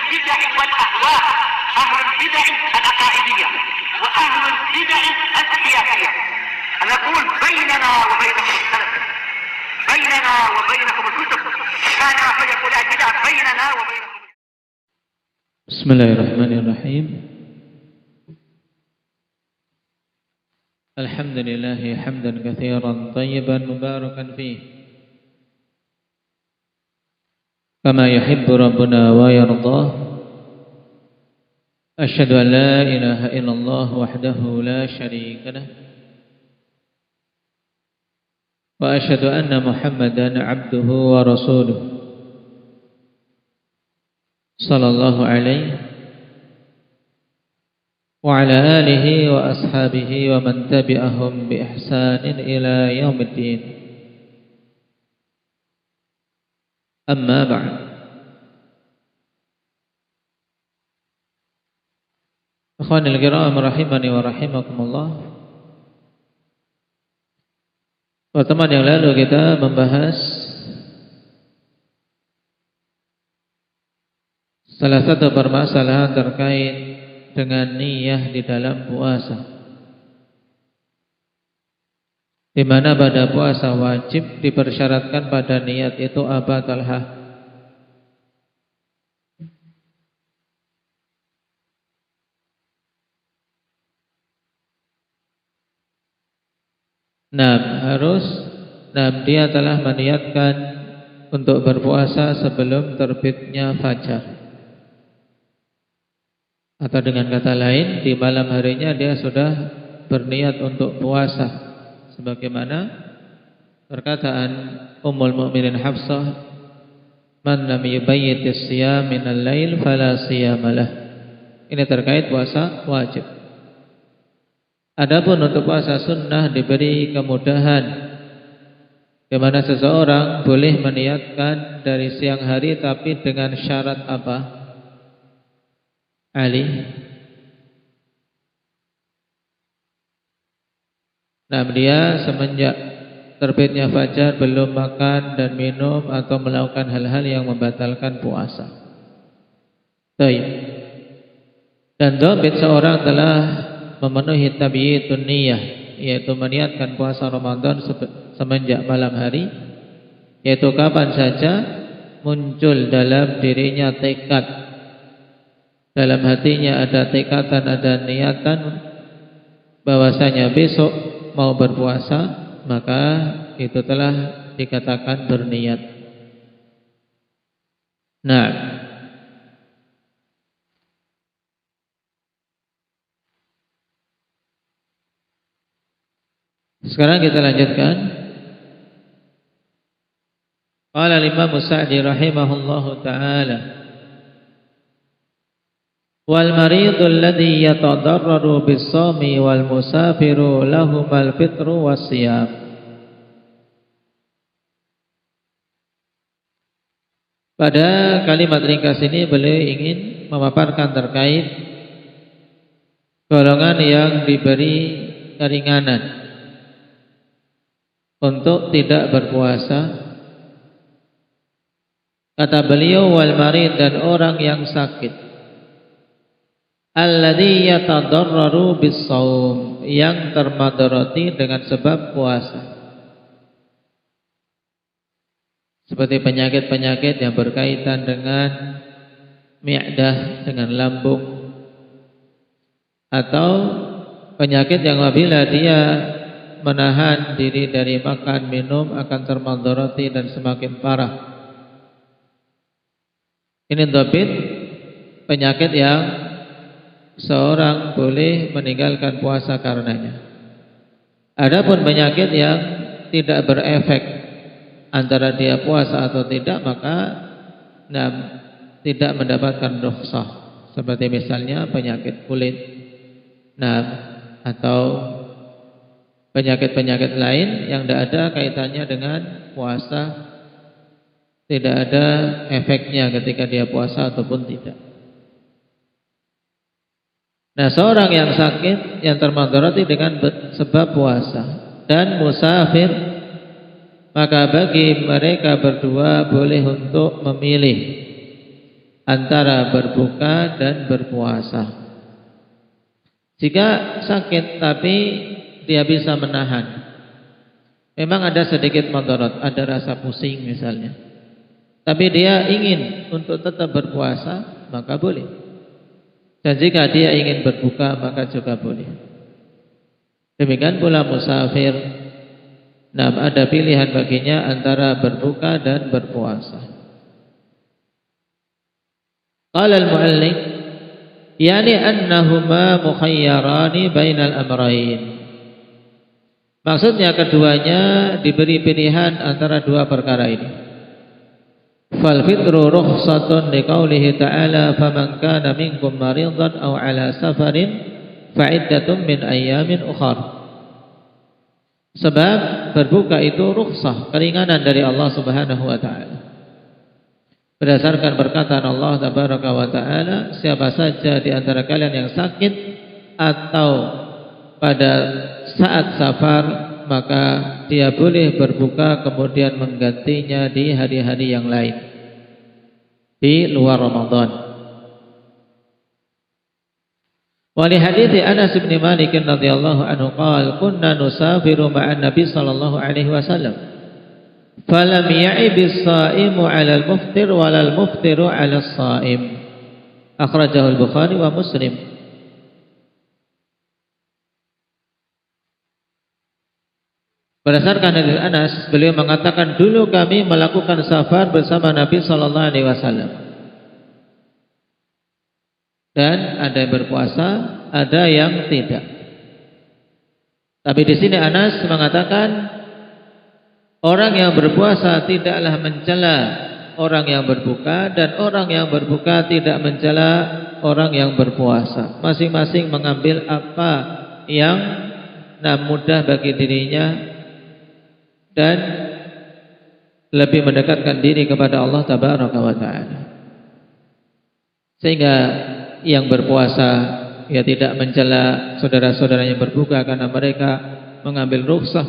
البدع والأهواء، أهل البدع العقائدية وأهل البدع السياسية. أنا أقول بيننا وبينكم السلف، بيننا وبينكم الكتب، كان فيقول البدع بيننا وبينكم. بسم الله الرحمن الرحيم. الحمد لله حمدا كثيرا طيبا مباركا فيه كما يحب ربنا ويرضاه. أشهد أن لا إله إلا الله وحده لا شريك له، وأشهد أن محمدا عبده ورسوله صلى الله عليه وعلى آله وأصحابه ومن تبعهم بإحسان إلى يوم الدين. أما بعد، Ikhwanil kiram rahimani wa rahimakumullah. Pertemuan yang lalu kita membahas salah satu permasalahan terkait dengan niyah di dalam puasa, di mana pada puasa wajib dipersyaratkan pada niat itu apa, Talha? Dia telah meniatkan untuk berpuasa sebelum terbitnya fajar. Atau dengan kata lain, di malam harinya dia sudah berniat untuk puasa, sebagaimana perkataan Ummul Mukminin Hafsah, "Man lam yubayyitis siyam minal lail fala siyamalah." Ini terkait puasa wajib. Adapun untuk puasa sunnah diberi kemudahan, di mana seseorang boleh meniatkan dari siang hari, tapi dengan syarat apa, Ali? Dia semenjak terbitnya fajar belum makan dan minum atau melakukan hal-hal yang membatalkan puasa. Baik. Dan dhabit seorang telah memenuhi tabyitun niyah, yaitu meniatkan puasa Ramadan semenjak malam hari, yaitu kapan saja muncul dalam dirinya tekad, dalam hatinya ada tekatan, ada niatan bahwasanya besok mau berpuasa, maka itu telah dikatakan berniat. Sekarang kita lanjutkan. Qala Imam Sa'di rahimahullahu ta'ala, wal maridu alladhi yatadarraru bis-shawmi wal musafiru lahumal fitru was-siyam. Pada kalimat ringkas ini beliau ingin memaparkan terkait golongan yang diberi keringanan untuk tidak berpuasa. Kata beliau, wal marid, dan orang yang sakit, alladzi yatadarraru bis-shaum, yang termadarati dengan sebab puasa, seperti penyakit-penyakit yang berkaitan dengan mi'dah, dengan lambung, atau penyakit yang apabila dia menahan diri dari makan minum akan termadarati dan semakin parah. Ini dhabit penyakit yang seorang boleh meninggalkan puasa karenanya. Adapun penyakit yang tidak berefek antara dia puasa atau tidak, maka tidak mendapatkan rukhsah, seperti misalnya penyakit kulit, atau penyakit-penyakit lain yang tidak ada kaitannya dengan puasa, tidak ada efeknya ketika dia puasa ataupun tidak. Seorang yang sakit, yang termadarati dengan sebab puasa, dan musafir, maka bagi mereka berdua boleh untuk memilih antara berbuka dan berpuasa. Jika sakit tapi dia bisa menahan, memang ada sedikit mudarat, ada rasa pusing misalnya, tapi dia ingin untuk tetap berpuasa, maka boleh. Dan jika dia ingin berbuka, maka juga boleh. Demikian pula musafir, nah ada pilihan baginya antara berbuka dan berpuasa. Qala al-mu'allif, yani annahuma mukhayyarani bainal amrayn. Maksudnya keduanya diberi pilihan antara dua perkara ini. Fal fitru rukhsatun liqaulihi ta'ala faman kana minkum maridan aw ala safarin fa'iddatun min ayyamin ukhar. Sebab berbuka itu rukhsah, keringanan dari Allah Subhanahu wa taala. Berdasarkan perkataan Allah Tabaraka wa taala, siapa saja di antara kalian yang sakit atau pada saat safar, maka dia boleh berbuka kemudian menggantinya di hari-hari yang lain di luar Ramadan. Wa li hadithi Anas bin Malik radhiyallahu anhu qala kunna nusafiru ma'an Nabi sallallahu alaihi wasallam falam ya'ibis shaimu 'ala al-muftir wa al-muftiru 'ala as-shaim. Akhrajahu al-Bukhari wa Muslim. Berdasarkan hadis Anas, beliau mengatakan dulu kami melakukan safar bersama Nabi sallallahu alaihi wasallam. Dan ada yang berpuasa, ada yang tidak. Tapi di sini Anas mengatakan orang yang berpuasa tidaklah mencela orang yang berbuka dan orang yang berbuka tidak mencela orang yang berpuasa. Masing-masing mengambil apa yang mudah bagi dirinya dan lebih mendekatkan diri kepada Allah Tabaraka wa taala. Sehingga yang berpuasa ya tidak mencela saudara-saudara yang berbuka karena mereka mengambil rukhsah.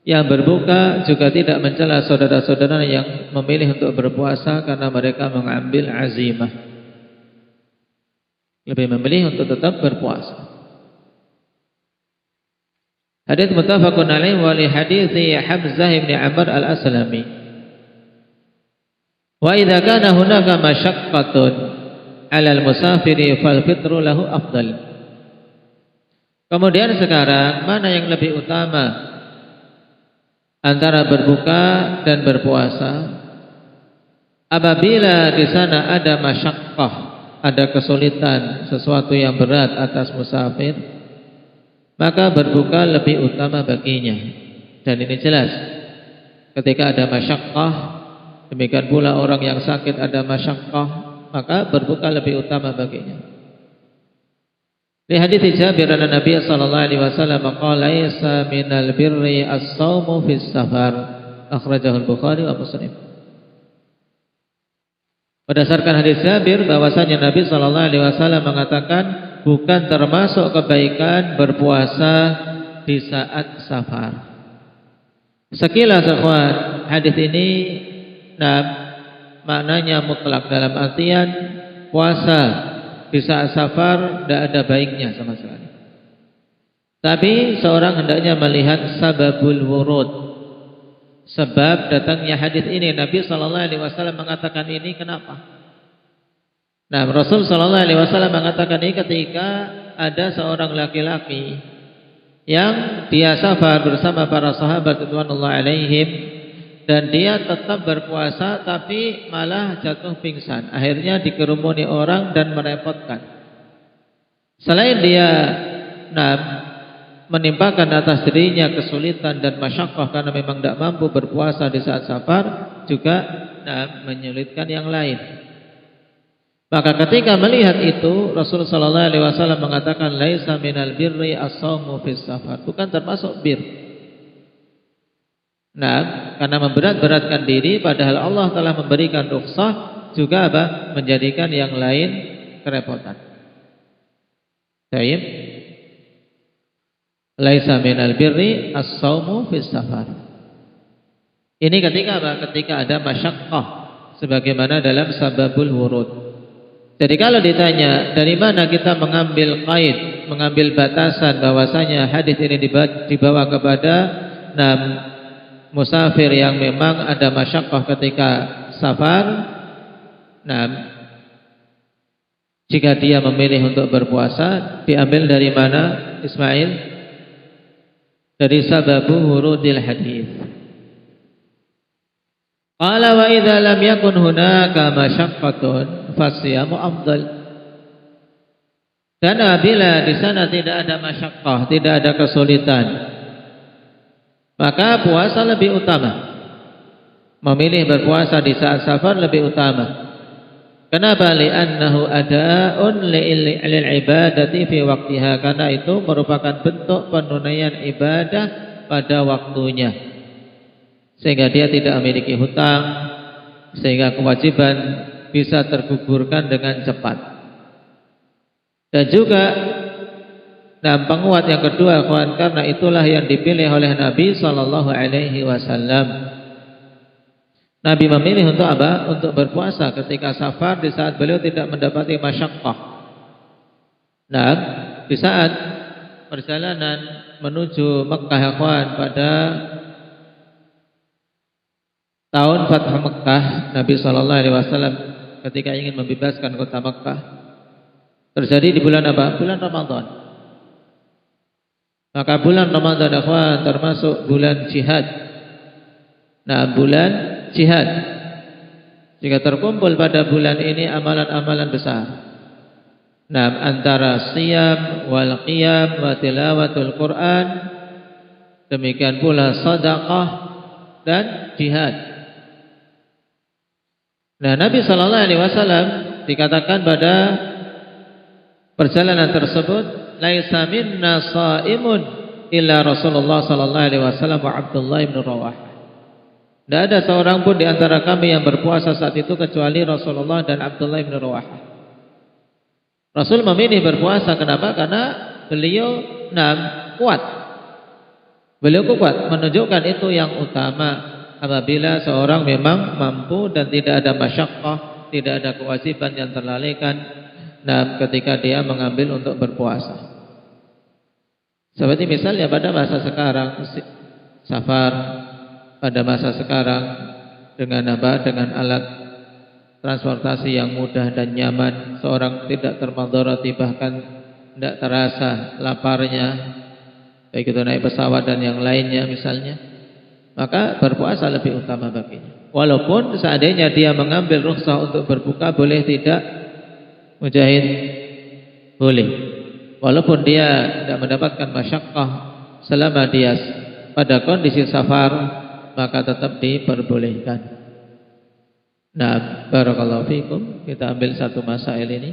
Yang berbuka juga tidak mencela saudara-saudara yang memilih untuk berpuasa karena mereka mengambil azimah, lebih memilih untuk tetap berpuasa. Hadits muttafaqun alaih wa li hadithi Hamzah bin Amr al-Aslami. Wa idza kana hunaka masyaqqatun 'ala al-musafiri fal fitru lahu afdal. Kemudian sekarang mana yang lebih utama antara berbuka dan berpuasa? Apabila di sana ada masyaqqah, ada kesulitan, sesuatu yang berat atas musafir, maka berbuka lebih utama baginya. Dan ini jelas ketika ada masyaqqah, demikian pula orang yang sakit ada masyaqqah, maka berbuka lebih utama baginya. Di hadits Jabir an Nabi sallallahu alaihi wasallam qala laisa minal birri as-shaumu fis safar. Akhrajahu al-Bukhari wa Muslim. Berdasarkan hadis Jabir bahwasanya Nabi sallallahu alaihi wasallam mengatakan bukan termasuk kebaikan berpuasa di saat safar. Sekilas ikhwan, hadis ini maknanya mutlak dalam artian puasa di saat safar tidak ada baiknya sama sekali. Tapi seorang hendaknya melihat sababul wurud, sebab datangnya hadis ini. Nabi sallallahu alaihi wasallam mengatakan ini kenapa? Nah, Rasul sallallahu alaihi wasallam mengatakan ini ketika ada seorang laki-laki yang dia safar bersama para sahabat radhiyallahu alaihim dan dia tetap berpuasa tapi malah jatuh pingsan. Akhirnya dikerumuni orang dan merepotkan. Selain dia menimpakan atas dirinya kesulitan dan masyaqqah karena memang tidak mampu berpuasa di saat safar, juga menyulitkan yang lain. Maka ketika melihat itu, Rasulullah sallallahu alaihi wasallam mengatakan laisa minal birri as-shaumu fis safar, bukan termasuk bir. Karena memberat-beratkan diri padahal Allah telah memberikan rukhsah juga menjadikan yang lain kerepotan. Baik. Laisa minal birri as-shaumu fis safar. Ini ketika Ketika ada masyaqqah, sebagaimana dalam sababul wurud. Jadi kalau ditanya dari mana kita mengambil qaid, mengambil batasan bahwasanya hadis ini dibawa kepada musafir yang memang ada masyaqqah ketika safar. Jika dia memilih untuk berpuasa, diambil dari mana, Ismail? Dari sababu wurudil hadis. Qala wa idza lam yakun hunaka masyaqqatun fasiyamu afdal. Dan bila di sana tidak ada masyaqqah, tidak ada kesulitan, maka puasa lebih utama. Memilih berpuasa di saat safar lebih utama. Kenapa? Li'annahu ada'un lil ibadati fi waqtiha, karena itu merupakan bentuk penunaian ibadah pada waktunya. Sehingga dia tidak memiliki hutang, sehingga kewajiban bisa tergugurkan dengan cepat. Dan juga penguat yang kedua, kawan, karena itulah yang dipilih oleh Nabi sallallahu alaihi wasallam. Nabi memilih untuk apa? Untuk berpuasa ketika safar di saat beliau tidak mendapati masyaqqah. Di saat perjalanan menuju Mekah, kawan, pada tahun Fathu Mekah, Nabi sallallahu alaihi wasallam ketika ingin membebaskan kota Mekah, terjadi di bulan apa? Bulan Ramadan. Maka bulan Ramadan, ikhwan, termasuk bulan jihad. Bulan jihad. Jika terkumpul pada bulan ini amalan-amalan besar. Antara siyam wal qiyam wa tilawatul Quran, demikian pula sedekah dan jihad. Nabi sallallahu alaihi wasallam dikatakan pada perjalanan tersebut, laisa minna shaimun illa Rasulullah sallallahu alaihi wasallam wa Abdullah bin Rawahah. Tidak ada seorang pun di antara kami yang berpuasa saat itu kecuali Rasulullah dan Abdullah bin Rawahah. Rasul memilih berpuasa, kenapa? Karena beliau kuat. Beliau kuat, menunjukkan itu yang utama. Apabila seorang memang mampu dan tidak ada masyaqqah, tidak ada kewajiban yang terlalaikan, ketika dia mengambil untuk berpuasa. Seperti misalnya pada masa sekarang, safar, pada masa sekarang dengan apa? Dengan alat transportasi yang mudah dan nyaman, seorang tidak termadharati, bahkan tidak terasa laparnya, baik itu naik pesawat dan yang lainnya misalnya. Maka berpuasa lebih utama baginya. Walaupun seandainya dia mengambil rukhsah untuk berbuka, boleh tidak? Mujahid? Boleh. Walaupun dia tidak mendapatkan masyaqqah selama dia pada kondisi safar, maka tetap diperbolehkan. Barakallahu fikum. Kita ambil satu masail ini.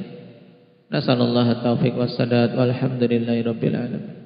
Nasallallahu taufiq wassadad walhamdulillahi rabbil alamin.